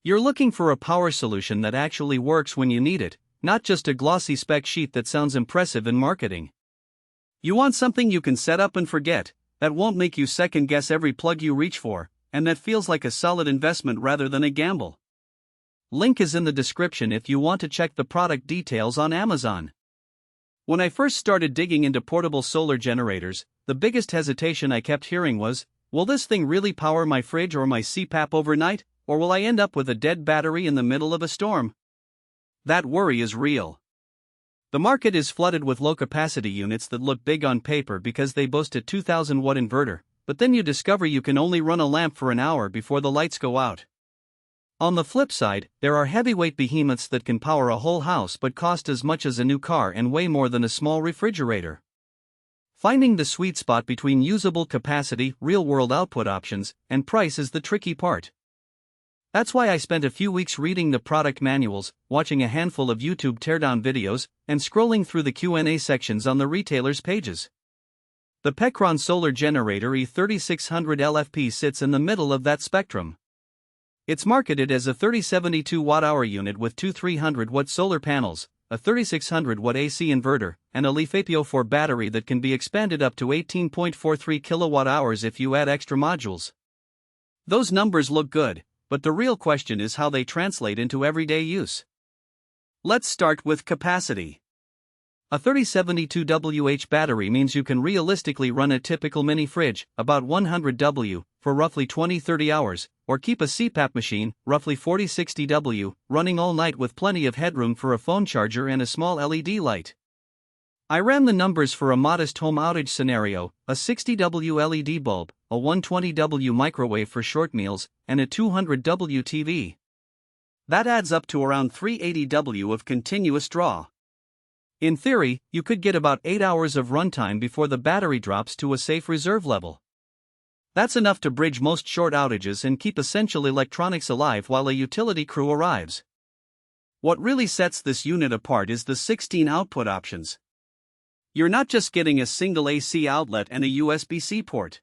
You're looking for a power solution that actually works when you need it, not just a glossy spec sheet that sounds impressive in marketing. You want something you can set up and forget, that won't make you second guess every plug you reach for, and that feels like a solid investment rather than a gamble. Link is in the description if you want to check the product details on Amazon. When I first started digging into portable solar generators, the biggest hesitation I kept hearing was, will this thing really power my fridge or my CPAP overnight, or will I end up with a dead battery in the middle of a storm? That worry is real. The market is flooded with low-capacity units that look big on paper because they boast a 2000-watt inverter, but then you discover you can only run a lamp for an hour before the lights go out. On the flip side, there are heavyweight behemoths that can power a whole house but cost as much as a new car and weigh more than a small refrigerator. Finding the sweet spot between usable capacity, real-world output options, and price is the tricky part. That's why I spent a few weeks reading the product manuals, watching a handful of YouTube teardown videos, and scrolling through the Q&A sections on the retailers' pages. The PECRON solar generator E3600LFP sits in the middle of that spectrum. It's marketed as a 3072Wh unit with two 300-watt solar panels, a 3600-watt AC inverter, and a LiFePO4 battery that can be expanded up to 18.43 kWh if you add extra modules. Those numbers look good, but the real question is how they translate into everyday use. Let's start with capacity. A 3072Wh battery means you can realistically run a typical mini fridge, about 100W, for roughly 20-30 hours, or keep a CPAP machine, roughly 40-60W, running all night with plenty of headroom for a phone charger and a small LED light. I ran the numbers for a modest home outage scenario, a 60W LED bulb, a 120W microwave for short meals, and a 200W TV. That adds up to around 380W of continuous draw. In theory, you could get about 8 hours of runtime before the battery drops to a safe reserve level. That's enough to bridge most short outages and keep essential electronics alive while a utility crew arrives. What really sets this unit apart is the 16 output options. You're not just getting a single AC outlet and a USB-C port.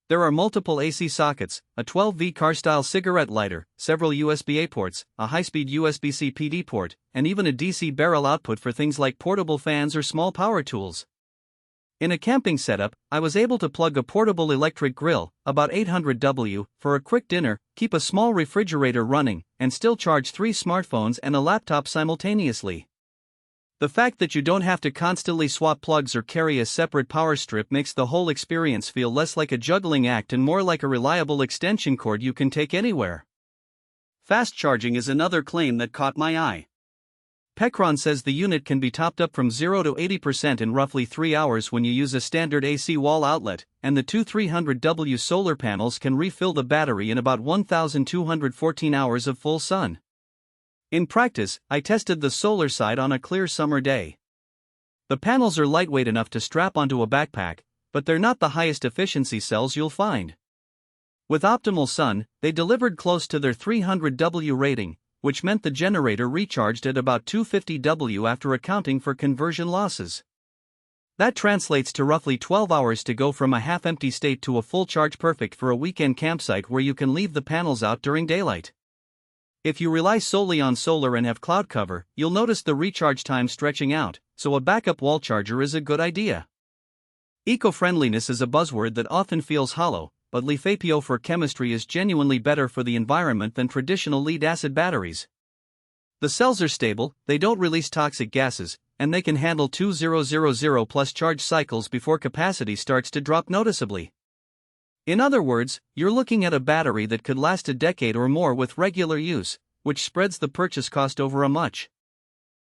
There are multiple AC sockets, a 12V car-style cigarette lighter, several USB-A ports, a high-speed USB-C PD port, and even a DC barrel output for things like portable fans or small power tools. In a camping setup, I was able to plug a portable electric grill, about 800W, for a quick dinner, keep a small refrigerator running, and still charge 3 smartphones and a laptop simultaneously. The fact that you don't have to constantly swap plugs or carry a separate power strip makes the whole experience feel less like a juggling act and more like a reliable extension cord you can take anywhere. Fast charging is another claim that caught my eye. PECRON says the unit can be topped up from 0 to 80% in roughly 3 hours when you use a standard AC wall outlet, and the two 300W solar panels can refill the battery in about 1,214 hours of full sun. In practice, I tested the solar side on a clear summer day. The panels are lightweight enough to strap onto a backpack, but they're not the highest efficiency cells you'll find. With optimal sun, they delivered close to their 300W rating, which meant the generator recharged at about 250W after accounting for conversion losses. That translates to roughly 12 hours to go from a half-empty state to a full charge, perfect for a weekend campsite where you can leave the panels out during daylight. If you rely solely on solar and have cloud cover, you'll notice the recharge time stretching out, so a backup wall charger is a good idea. Eco-friendliness is a buzzword that often feels hollow, but LiFePO4 chemistry is genuinely better for the environment than traditional lead-acid batteries. The cells are stable, they don't release toxic gases, and they can handle 2000 plus charge cycles before capacity starts to drop noticeably. In other words, you're looking at a battery that could last a decade or more with regular use, which spreads the purchase cost over a much